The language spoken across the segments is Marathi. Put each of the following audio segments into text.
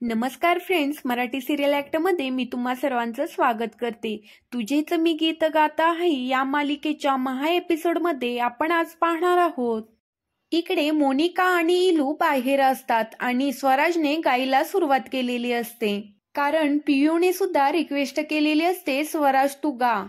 नमस्कार फ्रेंड्स, मराठी सिरियल ॲक्टमध्ये मी तुम्हा सर्वांचं स्वागत करते। तुझेच मी गीत गाता आहे या मालिकेच्या महा एपिसोडमध्ये आपण आज पाहणार आहोत। इकडे मोनिका आणि इलू बाहेर असतात आणि स्वराजने गायला सुरुवात केलेली असते, कारण पियूने सुद्धा रिक्वेस्ट केलेली असते स्वराज तू गा।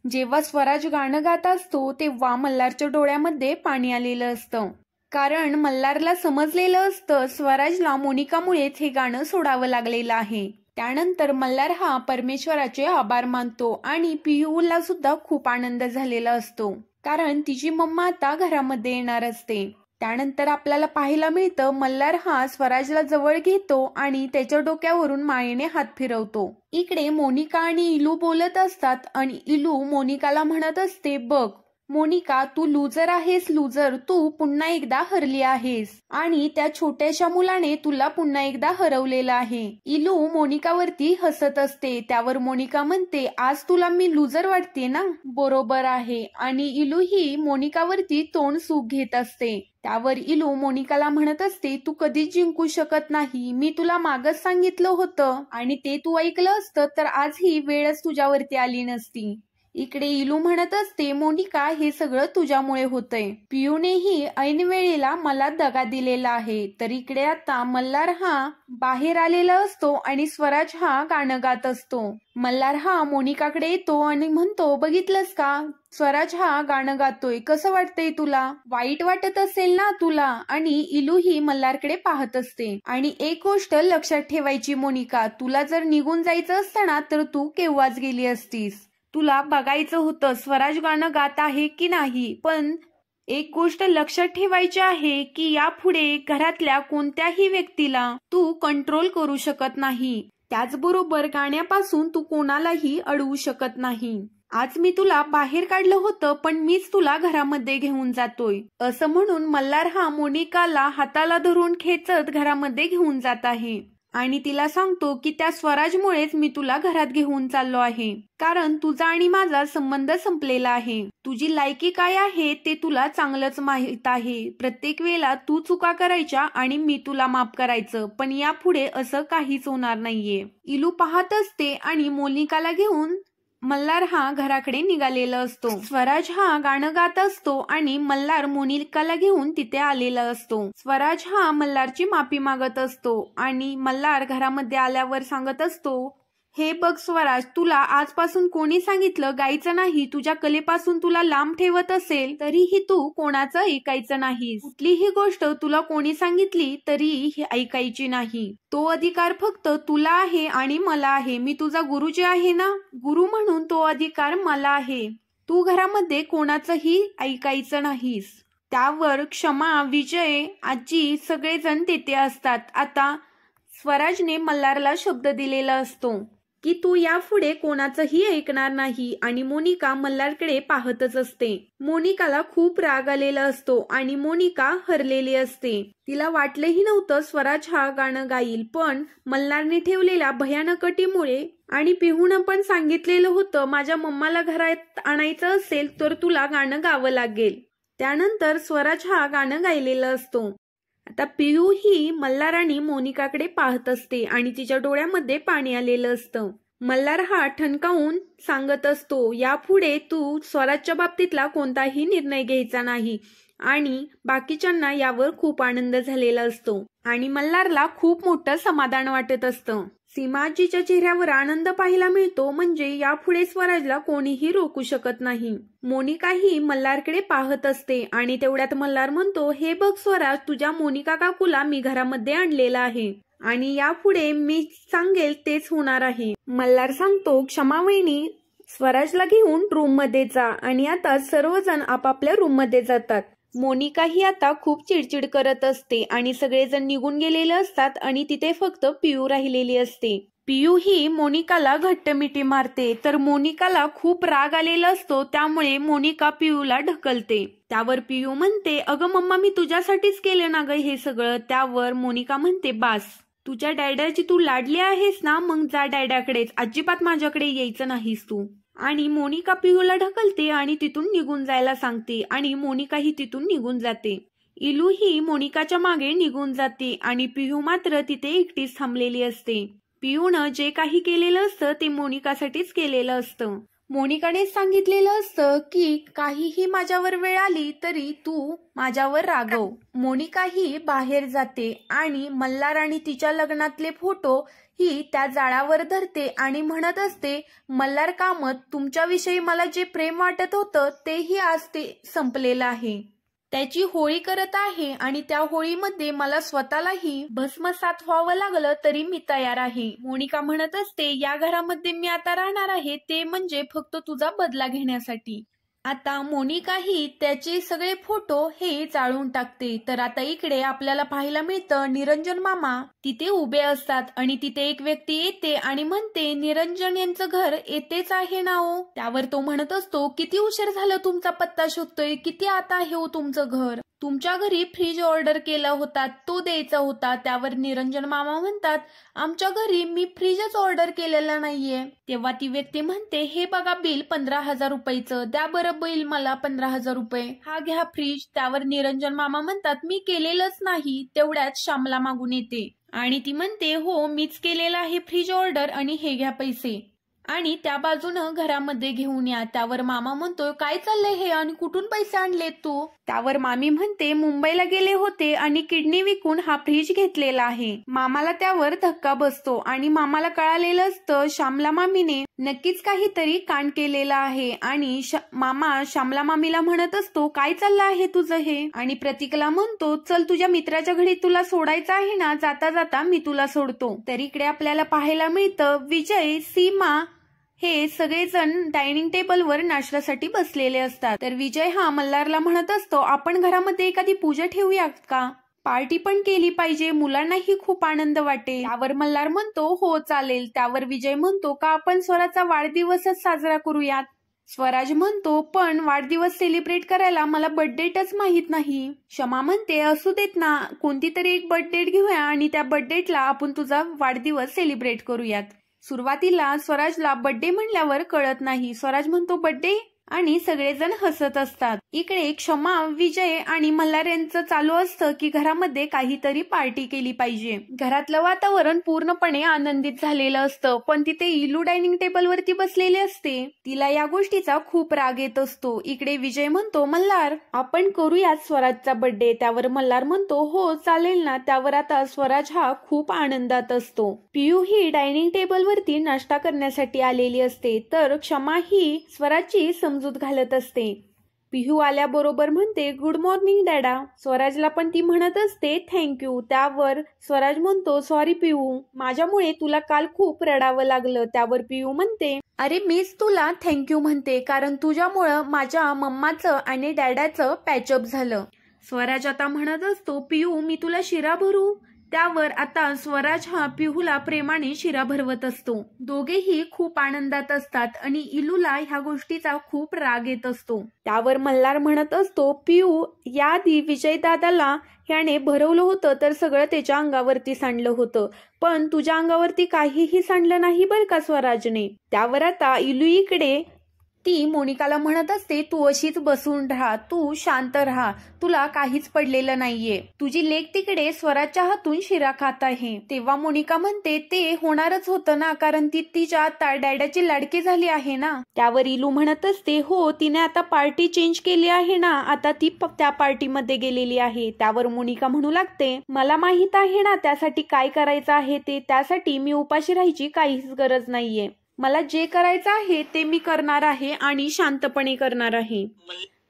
जेव्हा स्वराज गाणं गात असतो तेव्हा मल्हारच्या डोळ्यामध्ये पाणी आलेलं असतं, कारण मल्हारला समजलेलं असतं स्वराजला मोनिकामुळेच हे गाणं सोडावं लागलेलं आहे। त्यानंतर मल्हार हा परमेश्वराचे आभार मानतो आणि पियूला सुद्धा खूप आनंद झालेला असतो, कारण तिची मम्मा आता घरामध्ये येणार असते। त्यानंतर आपल्याला पाहायला मिळतं मल्हार हा स्वराजला जवळ घेतो आणि त्याच्या डोक्यावरून मायेने हात फिरवतो। इकडे मोनिका आणि इलू बोलत असतात आणि इलू मोनिकाला म्हणत असते, बघ मोनिका, तू लूजर आहेस, लूजर, तू पुन्हा एकदा हरली आहेस आणि त्या छोट्याशा मुलाने तुला पुन्हा एकदा हरवलेलं आहे। इलू मोनिकावरती हसत असते, त्यावर मोनिका म्हणते, आज तुला मी लूजर वाटते ना? बरोबर आहे। आणि इलू ही मोनिकावरती तोंड सूक घेत असते। त्यावर इलू मोनिकाला म्हणत असते, तू कधीच जिंकू शकत नाही, मी तुला मागच सांगितलं होतं आणि ते तू ऐकलं असतं तर आज ही वेळच तुझ्यावरती आली नसती। इकडे इलू म्हणत असते, मोनिका, हे सगळं तुझ्यामुळे होतंय, पियूनेही ऐन वेळेला मला दगा दिलेला आहे। तर इकडे आता मल्हार हा बाहेर आलेला असतो आणि स्वराज हा गाणं गात असतो। मल्हार हा मोनिकाकडे येतो आणि म्हणतो, बघितलंस का, स्वराज हा गाणं गातोय, कसं वाटतंय तुला? वाईट वाटत असेल ना तुला? आणि इलू ही मल्हारकडे पाहत असते। आणि एक गोष्ट लक्षात ठेवायची मोनिका, तुला जर निघून जायचं असतं ना तर तू केव्हाच गेली असतीस। तुला बघायचं होतं स्वराज गाणं गात आहे की नाही, पण एक गोष्ट लक्षात ठेवायची आहे की यापुढे घरातल्या कोणत्याही व्यक्तीला तू कंट्रोल करू शकत नाही, त्याचबरोबर गाण्यापासून तू कोणालाही अडवू शकत नाही। आज मी तुला बाहेर काढलं होतं पण मीच तुला घरामध्ये घेऊन जातोय, असं म्हणून मल्हार हा मोनिकाला हाताला धरून खेचत घरामध्ये घेऊन जात आहे आणि तिला सांगतो की त्या स्वराजमुळेच मी तुला घरात घेऊन चाललो आहे, कारण तुझा आणि माझा संबंध संपलेला आहे। तुझी लायकी काय आहे ते तुला चांगलंच माहित आहे। प्रत्येक वेळेला तू चुका करायच्या आणि मी तुला माफ करायचं, पण यापुढे असं काहीच होणार नाहीये। इलू पाहत असते आणि मोनिकाला घेऊन मल्हार हा घराकडे निघालेला असतो। स्वराज हा गाणं गात असतो आणि मल्हार मोनिकाला घेऊन तिथे आलेला असतो। स्वराज हा मल्हारची माफी मागत असतो आणि मल्हार घरामध्ये आल्यावर सांगत असतो, हे बघ स्वराज, तुला आजपासून कोणी सांगितलं गायचं नाही, तुझ्या कलेपासून तुला लांब ठेवत असेल तरीही तू कोणाचं ऐकायचं नाहीस। कुठलीही गोष्ट तुला कोणी सांगितली तरी ऐकायची नाही, तो अधिकार फक्त तुला आहे आणि मला आहे। मी तुझा गुरु जे आहे ना, गुरु म्हणून तो अधिकार मला आहे, तू घरामध्ये कोणाचंही ऐकायचं नाहीस। त्यावर क्षमा, विजय, आजी सगळेजण तेथे असतात। आता स्वराजने मल्हारला शब्द दिलेला असतो की तू यापुढे कोणाचंही ऐकणार नाही आणि मोनिका मल्हारकडे पाहतच असते। मोनिकाला खूप राग आलेला असतो आणि मोनिका हरलेली असते। तिला वाटलंही नव्हतं स्वराज हा गाणं गाईल, पण मल्हारने ठेवलेल्या भयानक अटीमुळे आणि पिहूनं पण सांगितलेलं होतं माझ्या मम्माला घरात आणायचं असेल तर तुला गाणं गावं लागेल, त्यानंतर स्वराज हा गाणं गायलेलं असतो। आता पियू ही मल्हार आणि मोनिकाकडे पाहत असते आणि तिच्या डोळ्यामध्ये पाणी आलेलं असतं। मल्हार हा ठणकावून सांगत असतो, यापुढे तू स्वराजच्या बाबतीतला कोणताही निर्णय घ्यायचा नाही आणि बाकीच्यांना यावर खूप आनंद झालेला असतो आणि मल्हारला खूप मोठं समाधान वाटत असतं। सीमाजीच्या चेहऱ्यावर आनंद पाहायला मिळतो, म्हणजे यापुढे स्वराजला कोणीही रोखू शकत नाही। मोनिका ही मल्हारकडे पाहत असते आणि तेवढ्यात मल्हार म्हणतो, हे बघ स्वराज, तुझ्या मोनिका काकूला मी घरामध्ये आणलेलं आहे आणि यापुढे मी सांगेल तेच होणार आहे। मल्हार सांगतो, क्षमा वहिनी, स्वराजला घेऊन रूम मध्ये जा। आणि आता सर्वजण आपापल्या रूम मध्ये जातात। मोनिका ही आता खूप चिडचिड करत असते आणि सगळेजण निघून गेलेले असतात आणि तिथे फक्त पियू राहिलेली असते। पियू ही मोनिकाला घट्ट मिठी मारते, तर मोनिकाला खूप राग आलेला असतो, त्यामुळे मोनिका पियूला ढकलते। त्यावर पियू म्हणते, अगं मम्मा, मी तुझ्यासाठीच केलं ना ग हे सगळं। त्यावर मोनिका म्हणते, बास, तुझ्या डॅडाची तू लाडली आहेस ना, मग जा डॅडाकडेच, अजिबात माझ्याकडे यायचं नाहीस तू। आणि मोनिका पियूला ढकलते आणि तिथून निघून जायला सांगते आणि मोनिका ही तिथून निघून जाते। इलू ही मोनिकाच्या मागे निघून जाते आणि पिहू मात्र तिथे एकटीच थांबलेली असते. पियूनं जे काही केलेलं असतं ते मोनिकासाठीच केलेलं असतं. मोनिकाने सांगितलेलं असतं की काहीही माझ्यावर वेळ आली तरी तू माझ्यावर रागव. मोनिकाही बाहेर जाते आणि मल्हार आणि तिच्या लग्नातले फोटो ही त्या जाळावर धरते आणि म्हणत असते, मल्हार कामत, तुमच्याविषयी मला जे प्रेम वाटत होतं तेही आज ते संपलेलं आहे. त्याची होळी करत आहे आणि त्या होळीमध्ये मला स्वतःलाही भस्मसात व्हावं लागलं तरी मी तयार आहे. मोनिका म्हणत असते, या घरामध्ये मी आता राहणार आहे ते म्हणजे फक्त तुझा बदला घेण्यासाठी. आता मोनिकाही त्याचे सगळे फोटो हे जाळून टाकते. तर आता इकडे आपल्याला पाहायला मिळतं निरंजन मामा तिथे उभे असतात आणि तिथे एक व्यक्ती येते आणि म्हणते, निरंजन यांचं घर येतेच आहे ना हो. त्यावर तो म्हणत असतो, किती उशीर झालं तुमचा पत्ता शोधतोय, किती आता आहे हो तुमचं घर. तुमच्या घरी फ्रीज ऑर्डर केला होता तो द्यायचा होता. त्यावर निरंजन मामा म्हणतात, आमच्या घरी मी फ्रीजच ऑर्डर केलेला नाहीये. तेव्हा ती व्यक्ती म्हणते, हे बघा बिल 15,000 रुपयाचं, द्या बरं बिल मला 15,000 रुपये, हा घ्या फ्रीज. त्यावर निरंजन मामा म्हणतात, मी केलेलंच नाही. तेवढ्यात श्यामला मागून येते आणि ती म्हणते, हो मीच केलेला आहे फ्रीज ऑर्डर आणि हे घ्या पैसे आणि त्या बाजूनं घरामध्ये घेऊन या. त्यावर मामा म्हणतोय, काय चाललंय हे आणि कुठून पैसे आणले तू. त्यावर मामी म्हणते, मुंबईला गेले होते आणि किडनी विकून हा फ्रीज घेतलेला आहे. मामाला त्यावर धक्का बसतो आणि मामाला कळालेलं असतं श्यामला मामीने नक्कीच काहीतरी कांड केलेला आहे आणि मामा श्यामला मामीला म्हणत असतो, काय चाललं आहे तुझं हे. आणि प्रतीकला म्हणतो, चल तुझ्या मित्राच्या घरी तुला सोडायचं आहे ना, जाता जाता मी तुला सोडतो. तर इकडे आपल्याला पाहायला मिळतं विजय, सीमा हे सगळेजण डायनिंग टेबलवर नाश्त्यासाठी बसलेले असतात. तर विजय हा मल्हारला म्हणत असतो, आपण घरामध्ये एखादी पूजा ठेवूयात का, पार्टी पण केली पाहिजे, मुलांनाही खूप आनंद वाटेल. त्यावर मल्हार म्हणतो, हो चालेल. त्यावर विजय म्हणतो, का आपण स्वराचा वाढदिवसच साजरा करूयात. स्वराज म्हणतो, पण वाढदिवस सेलिब्रेट करायला मला बर्थ डेटच माहित नाही. क्षमा म्हणते, असू देत ना, कोणती तरी एक बर्थ डेट घेऊया आणि त्या बर्थ डेटला आपण तुझा वाढदिवस सेलिब्रेट करूयात. सुरुवातीला स्वराजला बर्थडे म्हणल्यावर कळत नाही. स्वराज म्हणतो बर्थडे आणि सगळेजण हसत असतात. इकडे क्षमा, विजय आणि मल्हार यांचं चालू असतं की घरामध्ये काहीतरी पार्टी केली पाहिजे. घरातलं वातावरण पूर्णपणे आनंदित झालेलं असतं, पण तिथे इलू डायनिंग टेबलवरती बसलेली असते. तिला या गोष्टीचा खूप राग येत असतो. इकडे विजय म्हणतो, मल्हार आपण करूयात स्वराजचा बर्थडे. त्यावर मल्हार म्हणतो, हो चालेल ना. त्यावर आता स्वराज हा खूप आनंदात असतो. पियू ही डायनिंग टेबलवरती नाश्ता करण्यासाठी आलेली असते, तर क्षमा ही स्वराजची समजूत घालत असते. पिहू आल्याबरोबर म्हणते, गुड मॉर्निंग डॅडा. स्वराजला पण ती म्हणत असते, थँक्यू. त्यावर स्वराज म्हणतो, सॉरी पिहू, माझ्यामुळे तुला काल खूप रडावं लागलं. त्यावर पिहू म्हणते, अरे मीच तुला थँक्यू म्हणते, कारण तुझ्यामुळं माझ्या मम्माचं आणि डॅडाचं पॅचअप झालं. स्वराज आता म्हणत असतो, पिहू मी तुला शिरा भरू. त्यावर आता स्वराज हा पिहूला प्रेमाने शिरा भरवत असतो. दोघेही खूप आनंदात असतात आणि इलूला ह्या गोष्टीचा खूप राग येत असतो. त्यावर मल्हार म्हणत असतो, पिहू याआधी विजय दादाला ह्याने भरवलं होतं तर सगळं त्याच्या अंगावरती सांडलं होतं, पण तुझ्या अंगावरती काहीही सांडलं नाही बरं का स्वराजने. त्यावर आता इलू इकडे ती मोनिकाला म्हणत असते, तू अशीच बसून राहा, तू शांत राहा, तुला काहीच पडलेलं नाहीये. तुझी लेक तिकडे स्वराजच्या हातून शिरा खात आहे. तेव्हा मोनिका म्हणते, ते होणारच होतं ना, कारण ती तिच्या डॅडाची लाडकी झाली आहे ना. त्यावर इलू म्हणत असते, हो तिने आता पार्टी चेंज केली आहे ना, आता ती त्या पार्टीमध्ये गेलेली आहे. त्यावर मोनिका म्हणू लागते, मला माहित आहे ना त्यासाठी काय करायचं आहे ते, त्यासाठी मी उपाशी राहायची काहीच गरज नाहीये. मला जे करायचं आहे ते मी करणार आहे आणि शांतपणे करणार आहे,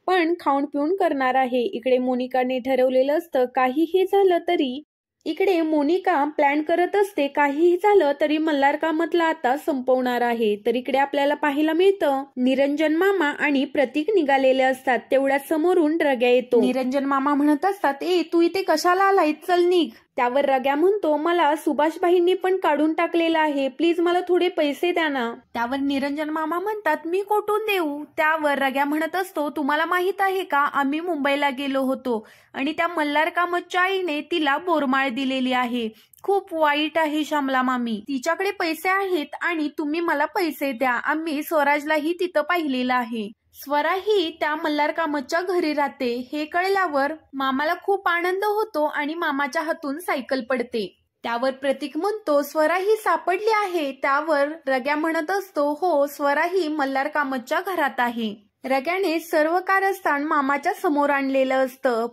पण खाऊन पिऊन करणार आहे. इकडे मोनिकाने ठरवलेलं असतं काहीही झालं तरी. इकडे मोनिका प्लॅन करत असते, काहीही झालं तरी मल्हार कामतला आता संपवणार आहे. तर इकडे आपल्याला पाहायला मिळतं निरंजन मामा आणि प्रतीक निघालेले असतात. तेवढ्याच समोरून रग्या येतो. निरंजन मामा म्हणत असतात, ए तू इथे कशाला आलाय, चल निघ. त्यावर रग्या म्हणतो, मला सुभाषबाईंनी पण काढून टाकलेलं आहे, प्लीज मला थोडे पैसे द्या ना. त्यावर निरंजन मामा म्हणतात, मी कुठून देऊ. त्यावर रग्या म्हणत असतो, तुम्हाला माहित आहे का, आम्ही मुंबईला गेलो होतो आणि त्या मल्हार कामतच्या आईने तिला बोरमाळ दिलेली आहे. खूप वाईट आहे श्यामला मामी, तिच्याकडे पैसे आहेत आणि तुम्ही मला पैसे द्या. आम्ही स्वराजलाही तिथं पाहिलेलं आहे. स्वरा ही त्या मल्हार कामतच्या घरी राहते. हे कळल्यावर मामाला खूप आनंद होतो आणि मामाच्या हातून सायकल पडते. त्यावर प्रतीक म्हणतो स्वरा ही सापडली आहे. त्यावर रग्या म्हणत असतो हो, स्वरा ही मल्हार कामतच्या घरात आहे. रग्याने सर्व कारस्थान मामाच्या समोर आणलेलं असतं.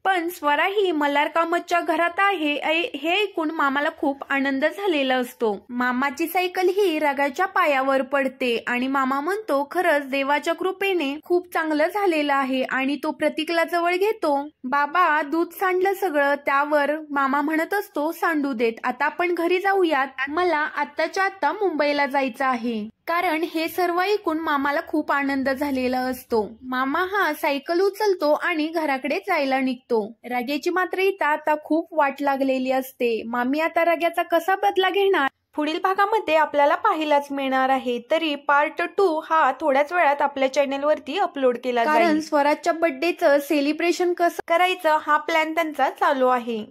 पण स्वरा ही मल्हार कामतच्या घरात आहे हे ऐकून मामाला खूप आनंद झालेला असतो. मामाची सायकल ही रग्याच्या पायावर पडते आणि मामा म्हणतो खरंच देवाच्या कृपेने खूप चांगलं झालेलं आहे आणि तो प्रतीकला जवळ घेतो. बाबा दूध सांडलं सगळं. त्यावर मामा म्हणत असतो सांडू देत, आता आपण घरी जाऊयात, मला आत्ताच्या आत्ता मुंबईला जायचं आहे. कारण हे सर्व ऐकून मामाला खूप आनंद झालेला असतो. मामा हा सायकल उचलतो आणि घराकडे जायला निघतो. रग्याची मात्र इथं आता खूप वाट लागलेली असते. मामी आता रग्याचा कसा बदला घेणार पुढील भागामध्ये आपल्याला पाहायलाच मिळणार आहे. तरी पार्ट 2 हा थोड्याच वेळात आपल्या चॅनेलवरती अपलोड केला जाईल. कारण स्वराजच्या बर्थडेचं सेलिब्रेशन कसं करायचं हा प्लॅन त्यांचा चालू आहे.